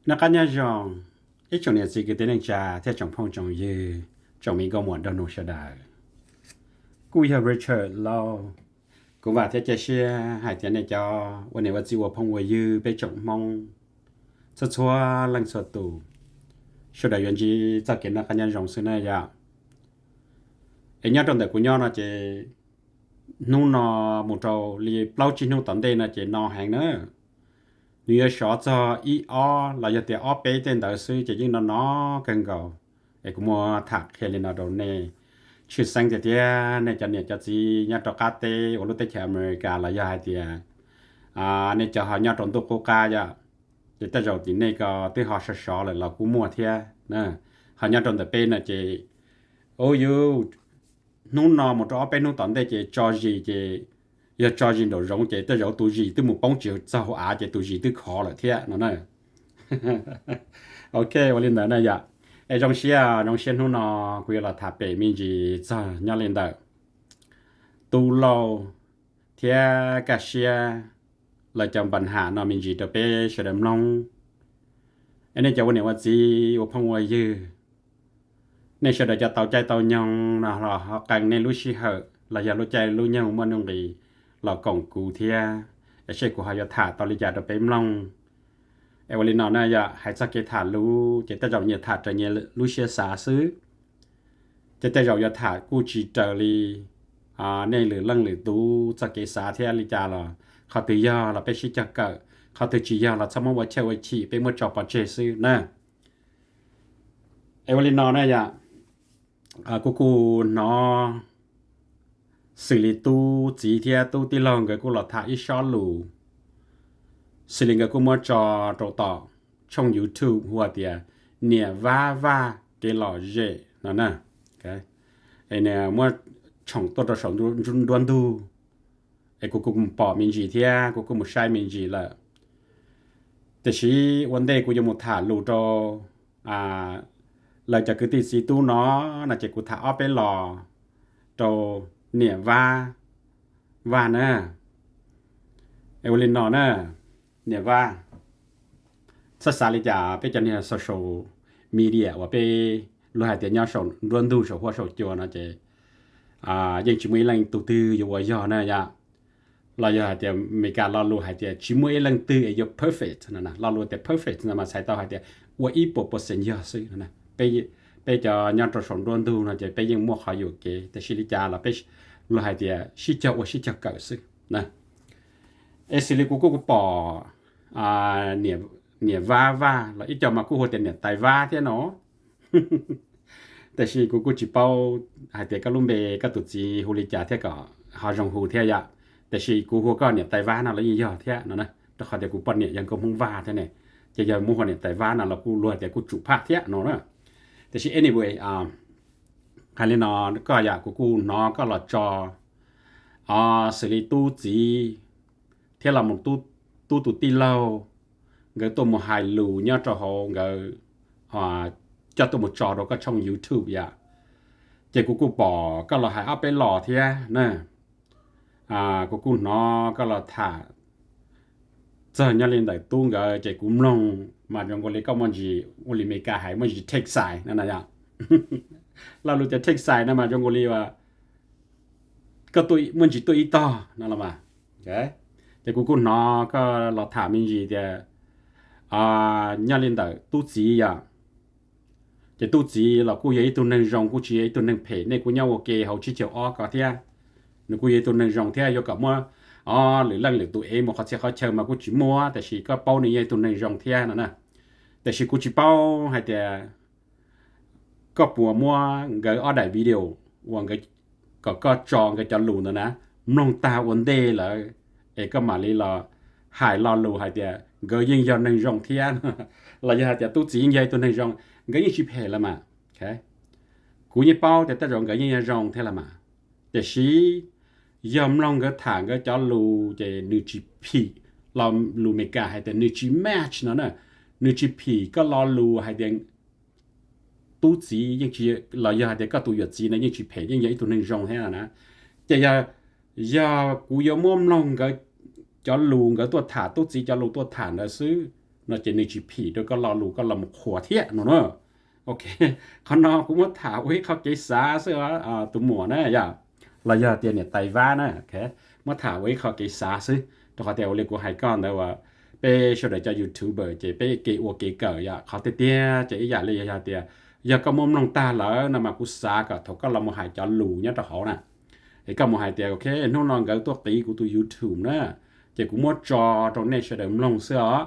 nó cá nhân rằng ít trong này chỉ cái tên anh cha theo trong phong trong dư trong mình có muốn đâu nó sẽ đại cú hiểu Richard lo cũng và theo chia sẻ hai tiếng này choวันนี้ว่าจีว่าพงว่ายือไปจงมองชัวๆลังสตูสุดท้ายยันจีจะเกิดนักการยังรองซึ่งเนี่ยไอ้เนี่ยตอนแต่กูเนี่ยนะเจนู่นนอหมู่เจ้าลีเปล่าจีนู่นตอนเดนะเจนอแหงเนอะนี่ชอจะอีอ้อเราจะเตะอ้อเป๊ะเต็นแต่ซื้อจะยิ่งนอกันก่อไอ้กูมัวถักเฮลินาโดเน่ชื่อสังเกตเนี่ยจะเนี่ยจะจีเนี่ยตอกาเตอรุเตแคอเมริกาละยาเตียเนี่ยจะหาเนี่ยตอนตุกกาจะแต่เราที่เนี่ยก็ที่หาชอเลยเรากูมัวเทียนะหาเนี่ยตอนแต่เป็นนะเจโอ้ยนู่นนอหมดอ้อเป็นนู่นตอนเดเจจอจีเจ要抓人到容易，得有都是都冇帮助，就阿只都是都考了天，喏呢。OK， 我领导那呀，哎，种些啊，种些弄呢，规了他北面是咋伢领导，都老天个些，来讲ปัญหาเนาะ面是特别是点弄，อันนี้จะวันนี้ว่าจีว่าพงว่ายือในเสด็จจะเต่าใจเต่ายองนะเรากันในรู้ชิเหอะเราอย่ารู้ใจรู้ยังมันต้องดีเรากองกูเทียไอ้เช่กูหายาถาตอริยาตัวเป็นลงไอ้วันนี้นอนน่ะอย่าให้สักเกถารู้จะแต่เราเนี่ยถาจะเนี่ยรู้เชื่อสาซื้อจะแต่เราอย่าถากูจีเจอรีในหรือลังหรือดูสักเกสาเทียริจาเราเขาตัวยาเราไปชิจักเกอเขาตัวจียาเราสมมติว่าเชื่อว่าชีเป็นมือจอบปัจเจซื้อนะไอ้วันนี้นอนน่ะอย่ากูนอxử lý tu chỉ theo tu tí lòng cái cô là thả ít xóa lù xử lý cái cô mua trò trò tỏ trong YouTube hoặc là nè va cái lò dễ nó nè cái ấy nè mua trong tôi sống đoan tu ấy cô cũng bỏ mình gì theo cô cũng một sai mình gì làแต่ชีวันเดย์กูจะหมดถาลูโตเราจะคือติดสีตู้เนาะน่าจะกูถาอ้อไปหล่อโตเนี่ยว่านะเอวลินนอนะเนี่ยว่าสัสาลิจาไปจันเนี่ยโซเชียลมีเดียว่าไปรู้หายเตียนยอดส่งรวนดูโชว์หัวโชว์จัวนะเจยังชิมุยลังตุตืออยู่ว่ายอนะยะเราอยากเตียมีการเรารู้หายเตียชิมุยลังตืออยู่ perfect นั่นนะเรารู้แต่ perfect นะมาใช้ต่อหายเตียว่าอีปปเซนยอซื้อนะไปจะยอดส่งรวนดูนะเจไปยังมั่วเขาอยู่เกแต่ชิลิจาเราไปรู้หายเตียชิเจ้าว่าชิเจ้าเกิดซื้อนะสิลิกูปอเนี่ยว่าแล้วอีจอมากูหัวเตียเนี่ยไตว่าเท่านาะแต่สิกูจิเป้าหายเตียก็ลุ่มเบก็ตุจีฮูลิจาเท่าก็หาจงฮูเท่ายะแต่สิกูหัวก็เนี่ยไตว่าน่ะแล้วยิ่งยอเท่านั่นนะแต่ขอเดี๋ยวกูปนเนี่ยยังก็มุ่งว่าเท่าเนี่ยจะยังมุ่งเนี่ยไตว่าน่ะแล้วกูรู้แต่กูจุภาคเท่านาะแต่สิ anyway คันนี้นอก็อยากกูนอก็หลอดจอสิริตู้จีเท่าเราหมดตู้ตีเล่าเงยตัวหมดหายหลูเนี่ยจะหงเงยจะตัวหมดจอเราก็ช่อง YouTube อย่าเจ้ากูปอก็เราหายเอาไปหล่อเทียนะกูนอก็เราถ่าเจอเนี่ยเล่นแต่ตู้เงยเจ้ากูลงมาจนกูเลยก็มันจีวันนี้ไม่กล้าหายมันจีเทคไซนั่นนะอย่าเรารู้จะเทคไซน์นะมาจงกุลีว่าก็ตัวมันจีตัวอีต่อนั่นละมาโอเคแต่กูนอก็เราถามมันจีเดียเนี่ยเล่นแต่ตู้จีอ่ะแต่ตู้จีเรากูยังตัวหนึ่งรองกูจีตัวหนึ่งเพจเนี่ยกูเนี่ยโอเคเขาชี้เจ้าก็เทียนึกกูยังตัวหนึ่งรองเทียอยู่กับมั่วหรือเรื่องหรือตัวเองมันเขาเชิญมากูจีมั่วแต่ชีก็เป้านี่ยังตัวหนึ่งรองเทียนั่นนะแต่ชีกูจีเป้าให้แต่ก็ปัวมัวเงยอ้อได้วิดีโอว่าเงยก็จองก็จะรู้นะมองตาวันเดย์เลยก็มาลีเราหายรอรู้หายเดียเงยยิ่งยอนหนึ่งรองเทียนเราจะหายเดียตู้จียิ่งใหญ่ตัวหนึ่งรองเงยยิ่งชิบเหละมาโอเคกูยิ่งเป้าแต่รองเงยยิ่งรองเท่าละมาแต่ชียอมลองก็ถางก็จะรู้จะนึกจีพีเรารู้ไม่กล้าหายแต่นึกจีแมชนั่นน่ะนึกจีพีก็รอรู้หายเดียตู้จียังชีเราอยากเด็กก็ตัวหยดจีนะยังชีเพยยังยังตัวหนึ่งรองให้นะจะอย่ากูอย่ามั่วลงก็จะลูงก็ตัวถาตู้จีจะลูตัวฐานนะซื้อ nó chỉ nên chỉ phỉ đó có lò lù có làm một khỏa thiết nó nữa ok con nó cũng mất thảo ấyเขาchế xá xưa tụi mùa nè dạ là giờ tiền này tài va nè ok mất thảo ấyเขาchế xá xứ tôi có thể của hai con đó là bé cho để cho youtuber chế bé kỹ của kỹ cỡ dạเขาtiệt chế dạ lấy dạ tiệt giờ có mong nông ta lỡ nằm mà cú xá cả thôi có làm một hai cho lù nhá cho họ nè thì có một hai tiệt ok nó non cáiตัวkỹ của tụi YouTube nè chế cũng mất cho trong này cho để mong xưa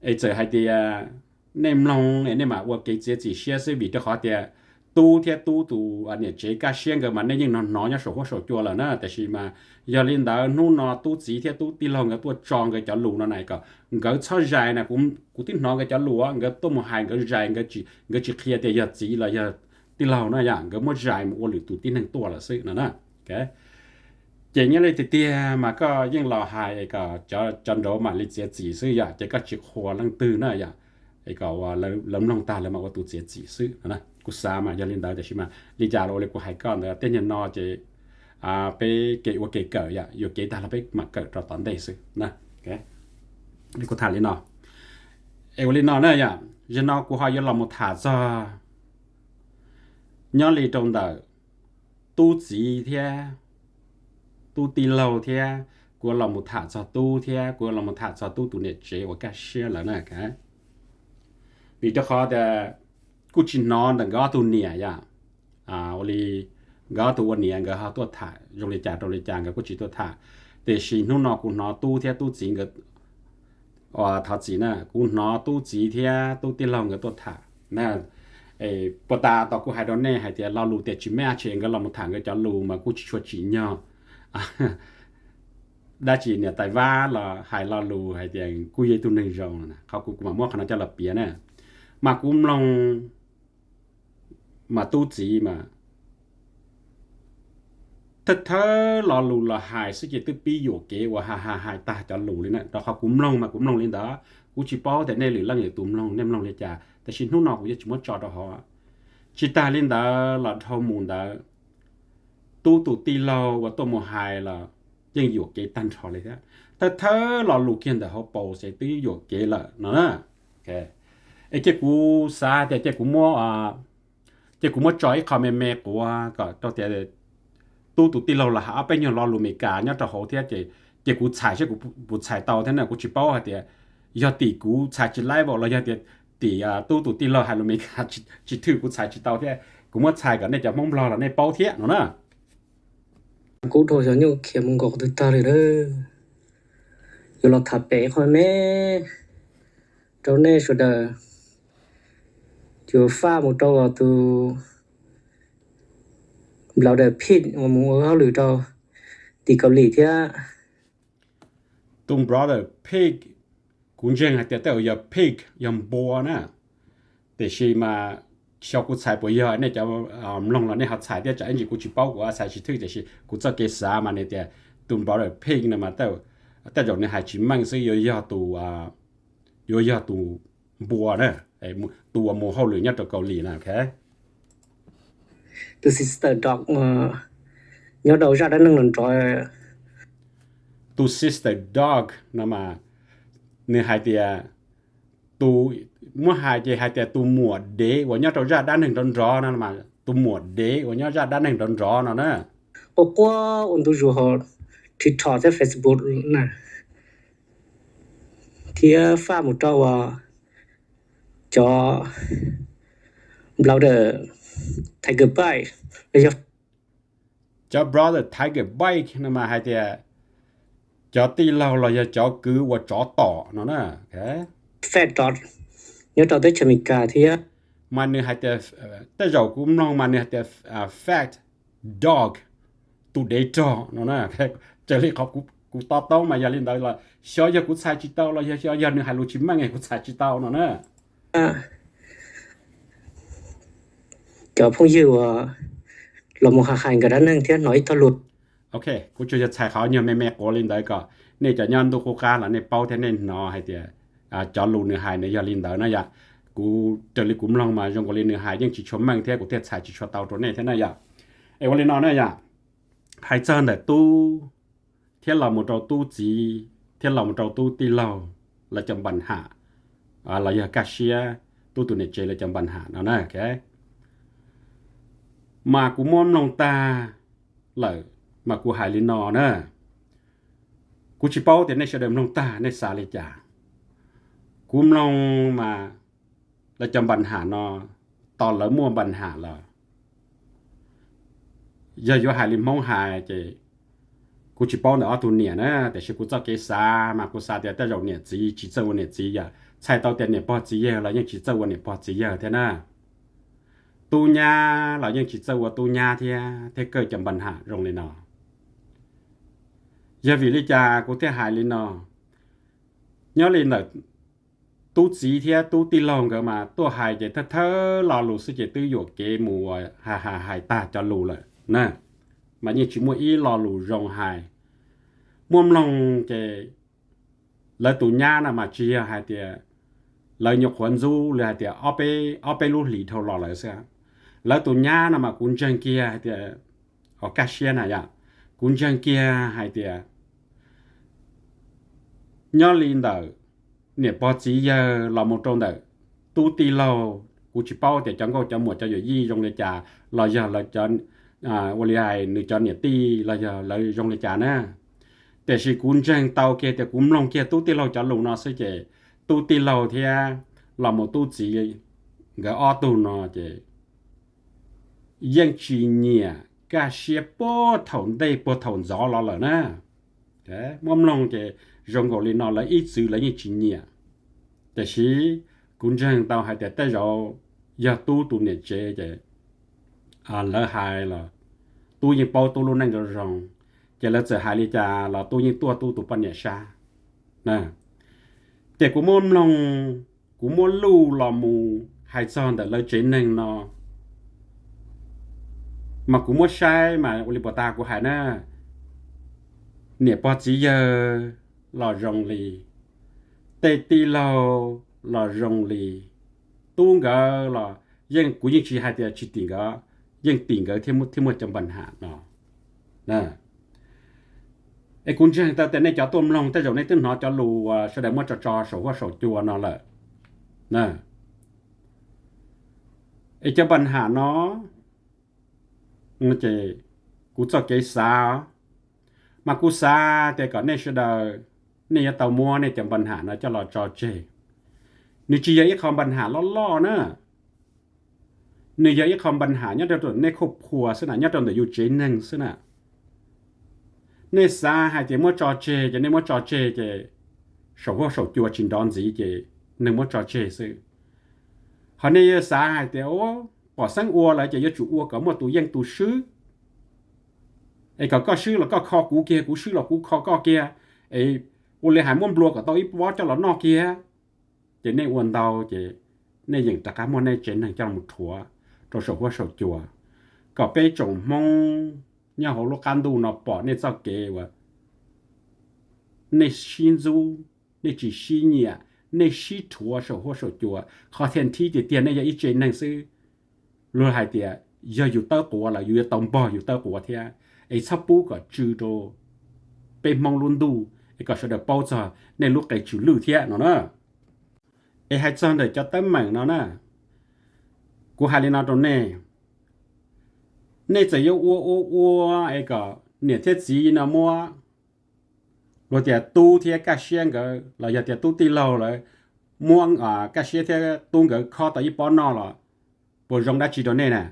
ấy giờ hai tiệt nem long này màว่าcái chỉ xe sẽ bị cho họ thì tu anh ấy chế cái xe cái mà nên những nó nhá sổ sổ chua là nó tại vì mà giờ lên đó nó tu chỉ thì tu tí lòng cái tu tròn cái chó lù nó này cả cái cho dài này cũng tin nó cái chó lù á cái tu một hai cái dài cái chỉ kia thì giờ chỉ là giờ tí lòng nó dạng cái một dài một lửa tu tin hàng tua là sự nó cái chỉ như này thì tia mà có những lò hài cái cho đó mà lịch chỉ sự ya chỉ có chỉ hoa lăng tư nó yaไอ้ก็ว่าล้มลงตาแล้วมาว่าตัวเสียจีซื้อนะกูสามาอย่าเล่นได้แต่ใช่ไหมลีจ่าเราเลยกูหายก้อนแต่เต้นยันนอจะไปเกะว่าเกะเกิดอยู่เกะตาเราไปมาเกิดเราตอนได้ซื้อนะโอเคนี่กูถ่ายเลยนอไอ้วันเลยนอเนี่ยยันนอกูหายยันเราหมดถ่ายซะย้อนเลยตรงเดอตู้จีเทียตู้ตีเหลาเทียกูเราหมดถ่ายซะตู้เทียกูเราหมดถ่ายซะตู้ตัวเนี่ยเจ๋ว่าแกเชื่อแล้วนะแกvì cho khó thì cú chỉ nói là gõ tu nhẹ ya oli gõ tu nhẹ gõ họ tu thả trong lịch trả cái cú chỉ tu thả để xin nó nó cũng nó tu theo tu chính cái thọ chỉ nè cũng nó tu chỉ theo tu tiên lòng cái tu thả nè ấy bữa ta tao cũng hay đó nè hay thì lao lù để chỉ mẹ chuyện cái làm một thằng cái cho lù mà cú chỉ cho chỉ nhau đa chỉ nè tại va là hay lao lù hay thì cú dây tu nên rồi nèเขาcũng mà mua khả năng cho lập bia nè mà cũng lòng mà tu chỉ mà thật thơ lò lù là hài sự chỉ từ pi dụ kế và hài ta cho lù lên nè đó họ cũng lòng mà cũng lòng lên đó cũng chỉ bao thế này lử lăng để tụm lòng nem lòng lên tràแต่ชิ้นนู้นนอกcũng chỉ muốn cho đó họ chỉ ta lên đó là thâu mùn đó tu tụ ti lâu và tu một hài làยังอยู่เกตันชอเลยนะแต่เธอหล่อลูกเขียนแต่เขาโปเสตีอยู่เกละเนาะโอเคไอ้เจ้ากูซาแต่เจ้ากูมั่วเจ้ากูมั่วจอยคอมเมย์กูก็ตัวเดียวตู้ตุตีเราละเอาไปยังรอลูเมกาเนี่ยจะเขาเทียเจ้ากูฉายใช่กูกูฉายเตาท่านน่ะกูชิเป้าฮะเดียยอตีกูฉายจิไล่บอกเรายอตีตีตู้ตุตีเราหาลูเมกาจิถือกูฉายจิเตาเทียกูมั่วฉายกันเนี่ยจะมองรอเราในเป้าเทียเนาะกูโทรฉันอยู่เขียนมึงกอกติดตาเลยเด้ออยู่หลอดถับเป๋คอยแม่เจ้าเน่สุดเด้ออยู่ฟ้าหมดตัวตัวเราเด้อพิษมึงเขาหรือเจ้าตีเกาหลีเที่ยตุ้ง brother pig กูเจงฮะแต่อย่า pig ยังบัวนะแต่ชีมา小股菜不要，那叫弄了那好菜的，叫人家过去包裹菜去推就是过早给啥嘛那点，都包了配的嘛都，但种呢还去忙是要都要都บัวนะไอ้ตัวโมเขาหรือเนี่ยตัวเกาหลีนะโอเคตัว sister dog nhớ đầu ra đã nâng lần trôi ตัว sister dog นะมาเนื้อหายเตียตัวmua hai chỉ hai tu mùa đế và nhớ trâu ra đan hình đòn gió nó mà tu mùa đế và nhớ ra đan hình đòn gió nó nè ở qua ôn tu rồi họ TikTok trên Facebook nè thì phát một trâu cho brother Tiger Bike cho brother Tiger Bike nó mà hai tia cho ti lâu là cho cứ và cho tỏ nó nè okay Fat Dog nhớ tao tới Jamaica thì mà nếu hai tia tới rồi cũng long mà nếu hai tia fat dog tụ để cho nó nè cho nên họ cũng to mà giờ lên đây là xóa giờ cũng xài chỉ tao là giờ nếu hai lô chim mà ngày cũng xài chỉ tao nó nè cho phong yêu là một hàng cái đó nên thế nói tao lụt ok cũng chưa xàiเขาnhiều mẹ có lên đây cả nên cho nhân tôi cố gắng là nên bao thế nên nó hay tia cho lùn nửa hai này giờ lên đó nó vậy cú trở lại cũng long mà trong cái lên nửa hai nhưng chỉ cho mang theo của thiệt xài chỉ cho tàu chỗ này thế này vậy em lên nó này vậy hai chân để tu thiết là một trâu tu chỉ thiết là một trâu tu ti lâu là chậm bẩn hạ là giờ cá xia tu tụi này chơi là trong bản hạ nó nè cái mà cũng muốn nông ta là mà cũng hại lên nó nè cũng chỉ bảo thì này sẽ đem nông ta này xả lên trả cũng nông mà là trong bản hạ nó tỏ lỡ mua bản hạ là giờ vô hại lên mong hại chị cũng chỉ bảo nữa tụi nè nèแต่是cũng cho cái xa mà cũng xa thì tới rồi nè chỉ cho nè chỉ giờ sai tao tiền nè bỏ chỉ giờ là những chỉ cho nè bỏ chỉ giờ thế nè tu nhà là những chỉ cho tu nhà thế cơ trong bản hạ rong lên nó giờ vì lý cha cũng thế hại lên nó nhớ lên là tu chỉ thế tu ti lòng cơ mà tu hại cái thơ lò lù sự cái tư dụ cái mùa hại ta cho lù lại nè mà như chỉ mua ý lò lù rong hại muôn lòng cái lời tu nhà là mà chỉ hại thì lời nhục huấn du là thì ở bên lù lì thâu lò lại sao lời tu nhà là mà cũng chân kia thì ở cá xe này à cũng chân kia hay thì nhớ lên đầu nè bỏ chỉ giờ là một trong đời tu ti lâu cũng chỉ bao thì chẳng có cho một cho gì trong này trà là giờ là cho ô ai nữ cho nè ti là giờ là trong này trà nèแต่สิคุณจังเตาเกแต่กุมลงเกตุติเราจะลงเนาะสิเจตุติเราเทียเราหมดตุจีก็ออตุเนาะเจยังชีเนี่ยกาเชียป้อถอนได้ป้อถอนจอเราเลยนะแต่ม่อมลงเจรองกอลีนอละอีซื้อละยังชีเนี่ยแต่สิคุณจังเตาให้แต่เราอย่าตู้ตุเนี่ยเจละหายละตู้ยังป้อตู้ลุ้นนั่งก็รองจะแล้วจะหาลิจาเราตู้ยิงตัวตู้ตุปัญญาชานะแต่กูมุ่งลงกูมุ่งลู่ลอมูหายซอนแต่เลยเจนหนึ่งเนาะmàกูมุ่งใช้มาอุลิปตากูหายนะเนี่ยพอจีเยอหล่อรงลีเตตีเราหล่อรงลีตู้ก็หล่อยังกูยังชี้หายแต่ชี้ติ่งก็ยังติ่งก็ที่มุดจำปัญหาเนาะนะไอ้คุณเชื่อแต่ในจอต้มลงแต่เดี๋ยวในตึ้งหอจอรูแสดงว่าจอสว่าสจัวนั่นแหละนะไอ้เจ้าปัญหาเนาะมันจะกูจะเกษามากูซาแต่ก่อนในเสดนี่เตามัวในจำปัญหาเนาะจะรอจอเจนี่จีไอ้คอมปัญหาล่อๆนะนี่ไอ้คอมปัญหาเนี่ยตัวในครอบครัวสนะเนี่ยตัวอยู่เจนึงสนะในสาหายใจมั่วจอเจจะในมั่วจอเจจะสาวสาวจัวชินดอนสีเจหนึ่งมั่วจอเจซื้อเขาในสาหายใจโอ้ปอสังอัวเลยจะยจุอัวก็มั่วตัวยังตัวซื้อไอ้ก็ซื้อแล้วก็คอกูเกียกูซื้อแล้วกูคอก็เกียไอ้อุเลหายมั่วบลัวกับตัวอีปวอจะหล่อนอกเกียจะในอวนเตาจะในอย่างตะการมั่วในเจนหนึ่งจะหมดถั่วตัวสาวสาวจัวก็ไปจงมองnhà họ lúc can đủ nó bỏ nên sao kể vậy nên xin du nên chỉ xin nhẹ nên xin thua sầu hoa sầu chùa khó thiên thi thì tiền này giờ ít chuyện năng sư luôn hai tiền giờอยู่เต้ากัวlàอยู่ตอมบ่อยู่เต้ากัวเทียไอ้ซับปูก็จืดโตเป็นมองลุนดูไอ้ก็เสด็จเป้าจ่อในลูกไก่จืดลื้อเทียเนาะไอ้ให้จังเดี๋ยวจะเต็มเหมือนเนาะกูหาเรื่องตรงนี้นี่จะ有ไอ้ก็เนี่ยเทจีนะมัวเราจะตู้เทียกาเชียงก็เราอยากจะตู้ตีเราเลยม่วงกาเชียเทียตู้ก็ข้อต่ออีปอนนอละปวดรงได้จีตัวเนี่ยนะ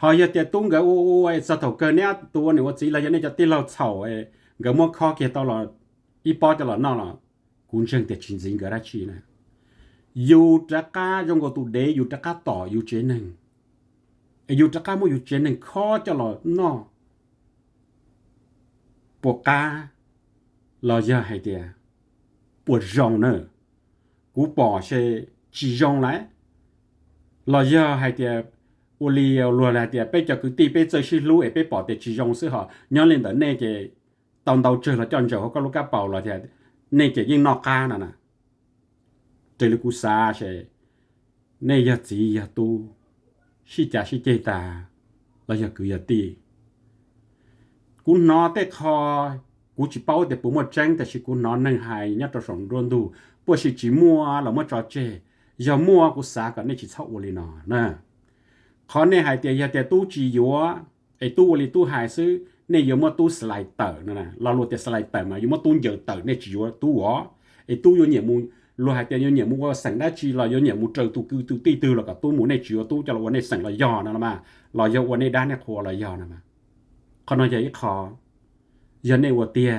họอยากจะตู้ก็ไอ้สะทกเกินเนี่ยตัวเนี่ยว่าจีเราอยากเนี่ยจะตีเราเฉาไอ้ก็มัวข้อเกี่ยวตลอดอีปอตลอดนอละคุณเชิงแต่จริงๆก็ได้ชีนะอยู่จะกล้าจงก็ตู้เดย์อยู่จะกล้าต่ออยู่เจนึงอยู่จะกล้ามั่วอยู่เจนหนึ่งข้อจะหล่อนอปวดกาเราจะให้เดียปวดรองเนอะกูปอเชจีรองไรเราจะให้เดียอุลีเอาลัวอะไรเดียไปจะคือตีไปเจอชิลูเอไปปอเตจีรองซื้อหอย้อนเล่นแต่เน่เจตอนเราเจอเราจอนเจอเขาก็ลูกกระเป๋าเราเดียเน่เจยิ่งนอกกาน่ะนะเจอลูกกูซาเชเน่ยาจียาตูสิจ่าสิเจตาเราอยากคืออยากตีกูนอเตคอ cú chỉ bao để bố một tranhแต่ cú nó nâng hài nhá cho sống luôn đủ bố chỉ mua là mất trò chơi giờ mua cú xả cả nên chỉ sau uli nó nè khó nên hài tiền giờ tiền tu chỉ yếuไอ้ตู้อะไรตู้หายซื้อเนี่ยยังมาตู้สไลด์เตอร์นั่นนะเราโหลดแต่สไลด์เตอร์มายังมาตู้เยอะเตอร์เนี่ยจีว่าตู้อ๋อไอ้ตู้ยังเนี่ยมูเราหายแต่ยังเนี่ยมูว่าสั่งได้จีเรายังเนี่ยมูเจอตู้คือตู้ตีตู้แล้วก็ตู้หมูเนี่ยจีว่าตู้จะเราวันเนี่ยสั่งเราย่อนั่นละมาเราเยอะวันเนี่ยด้านเนี่ยครัวเราย่อนั่นมาเขาน้อยใจคอยันเนี่ยว่าเตี้ย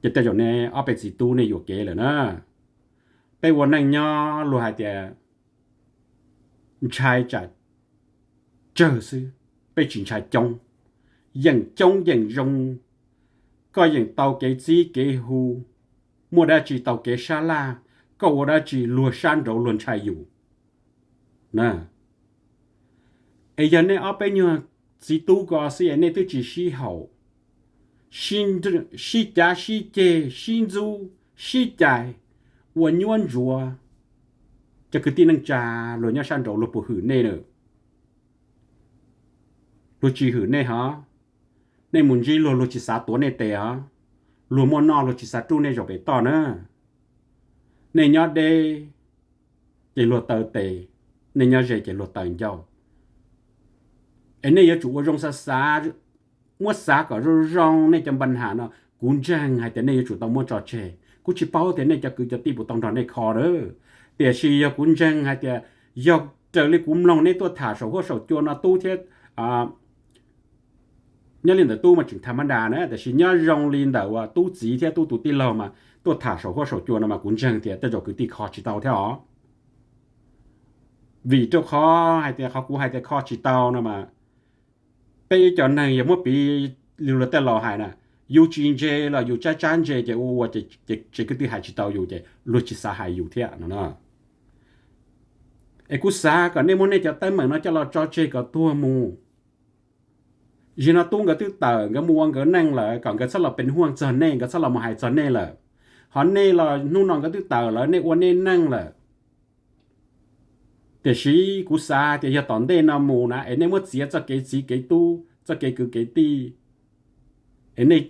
จะแต่อย่างเนี่ยเอาไปสีตู้เนี่ยอยู่เก๋เลยนะไปวันนั้นย่อเราหายแต่ใช้จัดchờ sư bây chuyện trái trong dần rong coi dần tàu kế gì kế hù mua đã chỉ tàu kế xa la cậu đã chỉ lùa san đầu luôn trái dụ nè ấy giờ này ở bên nhau chỉ tu có gì này tôi chỉ xí hậu xin xí giá xí chê xin du xí chạy quần nhuận rùa cho cứ tin năng trà lùa nhau san đầu lùa bù hử nè nữa lu chỉ hử nè hả nè muốn gì lu chỉ xả tuổi nè tè hả lu mua nọ lu chỉ xả tu nè rồi bị to nữa nè nhớ đê chỉ lu tờ tè nè nhớ gì chỉ lu tờ nhau anh này chủ rong xả mua xả cả rong nè trong ban hà nó cuốn trang hay thế này chủ tao mua trò chơi cú chỉ bao thế này cho cứ cho tiệp tông tròn này khó đó để chỉ cuốn trang hay thế giờ trở lại cuốn lòng này tôi thả sầu hoa sầu chua nó tu thế nhớ liền tu mà chừng tham ăn đà nữa,แต่是 nhớ rong liền đầu tu chỉ theo tu ti lâu mà tu thả sầu hoa sầu chua nó mà cũng chẳng thìแต่ rồi cứ ti khó chỉ tàu theo vì cho khó hay thì khó cũng hay thì khó chỉ tàu nó mà bây giờ này giờ mỗi bị lưu làแต่ lò hại nè yêu chín dê là yêu cha chan dê chứ ô chỉ cứ ti hại chỉ tàu yêu chứ luôn chỉ sa hại yêu theo nóไอ้กูสาก็เนี่ยมันเนี่ยจะเต็มเหมือนnó choเราcho chơiก็ตัวมูยีน่าตุ้งก็ตื้อเต๋อก็มัวก็นั่งเลยก่อนก็สลับเป็นห่วงจอนเน่ก็สลับมาหายจอนเน่เลยหอนเน่เรานู่นนอนก็ตื้อเต๋อแล้วเนี่ยวันเน่นั่งเลยแต่ชีกูสาแต่อย่าตอนเด่นน้ำมูนะไอ้เนี่ยมันเสียจะเกยจีเกยตู้จะเกยคือเกยตีไอ้เนี่ย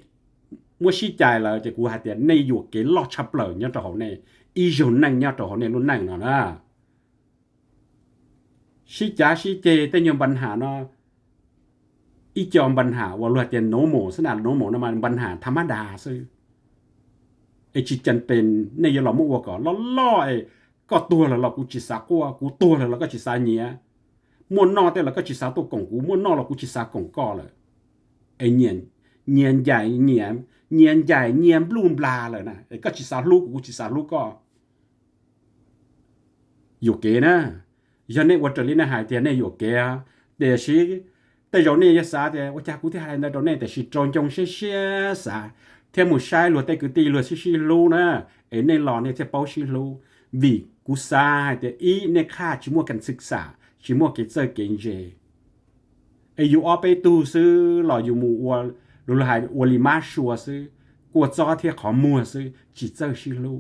มันชี้ใจเลยจะกูหายแต่เนี่ยอยู่เกยลอดชับเลยเนี่ยตัวเขาเนี่ยอีโจนั่งเนี่ยตัวเขาเนี่ยรุ่นนั่งนะ xí giá xí chêแต่ยังปัญหาเนาะอีจอมปัญหาว่าเราจะโนโมสนานโนโมน้ำมันปัญหาธรรมดาซื้อไอจิตจันเป็นในยเรามั่วก่อนล้อไอก็ตัวเรากูจิตสากัวกูตัวเราก็จิตสาเนียม้วนนอแต่เราก็จิตสาตัวกงกูม้วนนอเรากูจิตสากงก้อเลยไอเนียนใหญ่เนียนบลูนปลาเลยนะไอก็จิตสาลูกกูจิตสาลูกก็อยู่เก๋นะgiờ này vật lý này hại tiền nàyอยู่kia để xíแต่giờ này giá thìว่าจากกูที่หายในตอนนี้แต่สิจงเชี่ยสาเทียมมุใช้รวดแต่กูตีรวดชิลูนะไอ้ในหล่อเนี่ยจะเป้าชิลูวิกูสาแต่อีในค่าชิมัวกันศึกษาชิมัวกิจเจอเก่งเจไอ้อยู่ออไปตู้ซื้อหล่ออยู่หมู่วัวรู้หายวัวลิมาชัวซื้อกวดจอเทียขอมัวซื้อจิเจอชิลู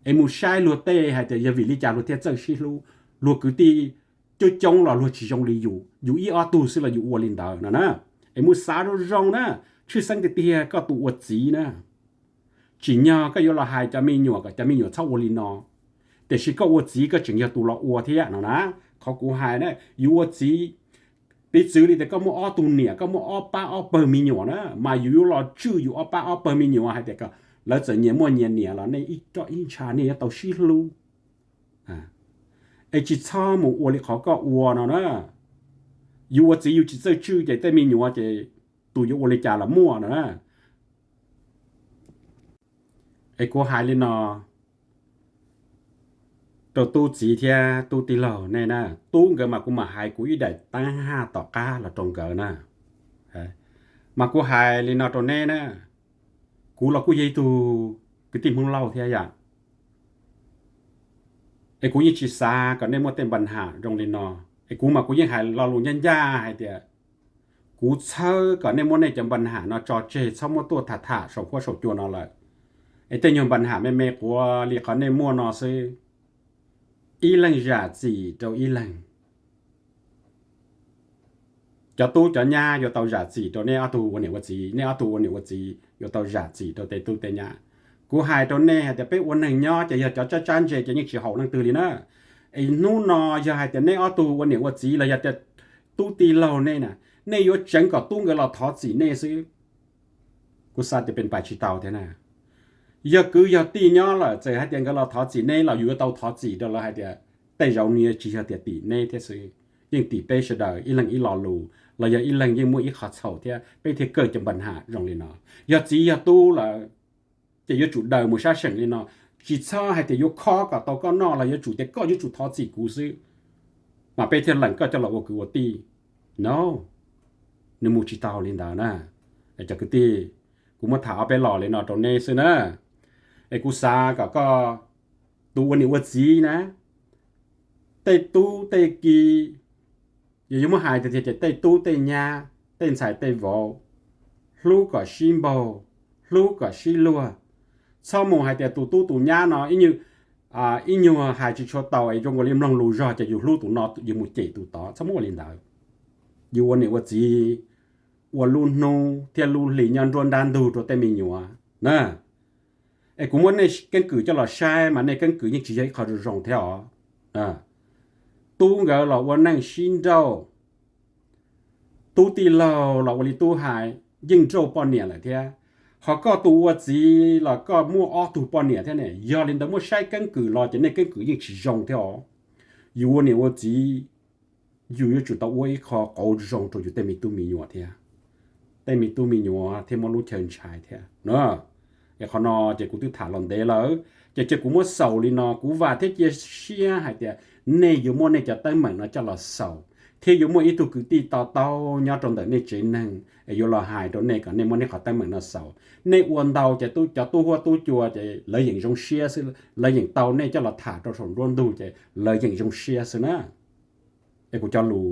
ไอ้มุใช้รวดเต้หายแต่ยาวิลิจารวดเทียเจอชิลูluật cứ đi cho trong là luật chỉ trong lý dụ ý ở tu sẽ là dụ uo linh đạo nè em muốn xả nó rong nè chứ sang cái tia có tụ uo gì nè chỉ nhờ cái là hai cha mi nhọ sau uo linh nó để chỉ có uo gì cái chừng nhờ tụ là uo thế nèเขากูหายnè dụ uo gì bị xử lý thì có mua ở tu nè có mua ở ba ở bờ mi nhọ nè mà dụ là chưa dụ ở ba ở bờ mi nhọ hay thì có lỡ giờ nhẹ mua nhẹ nè là này ít cho ít trà nè tàu xí luไอ้จิตช่อหมูวัวเลยเขาก็วัวเนาะอยู่ว่าจะอยู่จิตเจ้าชื่อใจแต่มีอยู่ว่าจะตัวอยู่วัวเลยจ่าละมั่วเนาะไอ้กูหายเลยเนาะตัวตู้จีเทียตู้ตีเหล่าเนี่ยนะตู้เกิดมากูมาหายกูอีได้ตั้ง5 ต่อ 9ละตรงเกินนะมากูหายเลยเนาะตัวเน่นะกูเรากูยัยตัวกูติมึงเล่าเทียอย่างไอ้กูยังชิซาก็ได้มาเต็มปัญหาตรงนี้เนาะไอ้กูมากูยังหายเราลุยันย่าให้เดียกูเช่าก็ได้มาในจำปัญหาเนาะจอเจเช่ามาตัวถาสอบพวกสอบจวนเอาเลยไอ้แต่ยังปัญหาแม่กูเรียกเขาในมัวเนาะซิอีหลังจ่าจีเจ้าอีหลัง cho tu cho nhà cho tàu giả chỉ cho nên tuวันนี้ว่าจีเนี่ยtuวันนี้ว่าจีcho tàu giả chỉ cho tây tu tây nhà cú hai cho nênแต่เป็นวันหนึ่งย่อจะจานเจจะยังchỉ học năng từ đi nữaไอ้นู่นนอจะให้แต่เนี่ยtuวันนี้ว่าจีเลยจะtuตีเราเนี่ยนะเนี่ย有整个ตุ้งกับเราทอดสีเนี่ยซื้อกูซาจะเป็นปลายชีเตาเท่านั้นgiờ cứ giờตีnhỏ là giờ hai tiền cái là thọ chỉ này làอยู่tàu thọ chỉ đó là hai tiềnแต่เราเนี่ยchỉ là tiền tỷ này thế sựยังtỷ bây giờ đờiอีหลังอีหล่อลูlà giờอีหลังยังmuaอีขาเฉาthế bây thếเกิดจะปัญหาตรงนี้เนาะgiờ chỉ giờ tu làจะอยู่จุดเดิมมุ่งชาเฉิงเลยเนาะchỉ cho hai tiềnอยู่ข้อกับตก็นอlàอยู่จุดแต่ก็อยู่จุดทอchỉกูซื้อมาไปเที่ยวหลังก็จะเราคือว่าตี no นึกมุ่งchỉ tao lên đó naไอ้จะคือตีกูมาถามไปหล่อเลยเนาะตรงนี้ซื้อนะไอ้กูซาก็ตัววันนี้ว่าจีนะเตตูเตกีอย่ามาหายแต่เตตูเตญาเตนสายเตวอลูกก็ชิมโบลูกก็ชิลัวชอบมองหายแต่ตูญาเนาะอีนิวหายจะชดเตาไอ้จงก็เลี้ยมลองรู้รอจะอยู่ลูกตูนออยู่มุเจตูต่อชอบมองเลี้ยงดาวอยู่วันนี้ว่าจีวันลูนโนเทียลูหลียันรวนดันดูตัวเตมีอยู่นะไอ้กูว่าในกันกือจะหล่อใช่มาในกันกือยังchỉ thấyเขาจะรองเท่าตู้เงาหล่อว่านั่งชินเจ้าตู้ตีเราหล่อวันนี้ตู้หายยิ่งโจปอนเนี่ยแหละเท่าเขาก็ตัวจีหล่อก็มั่วอ้อตู้ปอนเนี่ยเท่าเนี่ยยอลินแต่มั่วใช่กันกือหล่อจะในกันกือยังchỉรองเท่าอยู่วันนี้ว่าจีอยู่จุดตัวไว้ขอเอารองตัวอยู่แต่มีตู้มีอยู่เท่าแต่มีตู้มีอยู่เท่ามันรู้เชิญชายเท่าเนาะไอ้คนนอจะกูตื้อถาลอนเดแล้วจะกูมั่วเสาลีนอกูว่าเทจะเชียหายแต่เนยอยู่มั่วเนยจะตั้งเหมือนจะหล่อเสาเทอยู่มั่วอีตัวกูตีต่อย้อนตรงแต่เนยเจนังไอ้อยู่หล่อหายตัวเนยก่อนเนยมั่วเนยขอตั้งเหมือนเสาเนยอ้วนเตาจะตู้หัวตู้จัวจะเลยอย่างจงเชียสิเลยอย่างเตาเนยจะหล่อถาตัวสมร่วนดูจะเลยอย่างจงเชียสินะไอ้กูจะรู้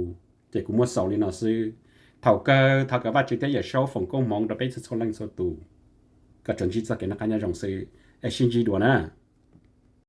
จะกูมั่วเสาลีนอซื้อเท่ากับว่าจุดที่อย่าโชว์ฝงก้งมองเราไปสุดโซลังโซตูก็จนชิดสักเกณฑ์นักการยาจงซื้อไอ้ชินจีดัวนะ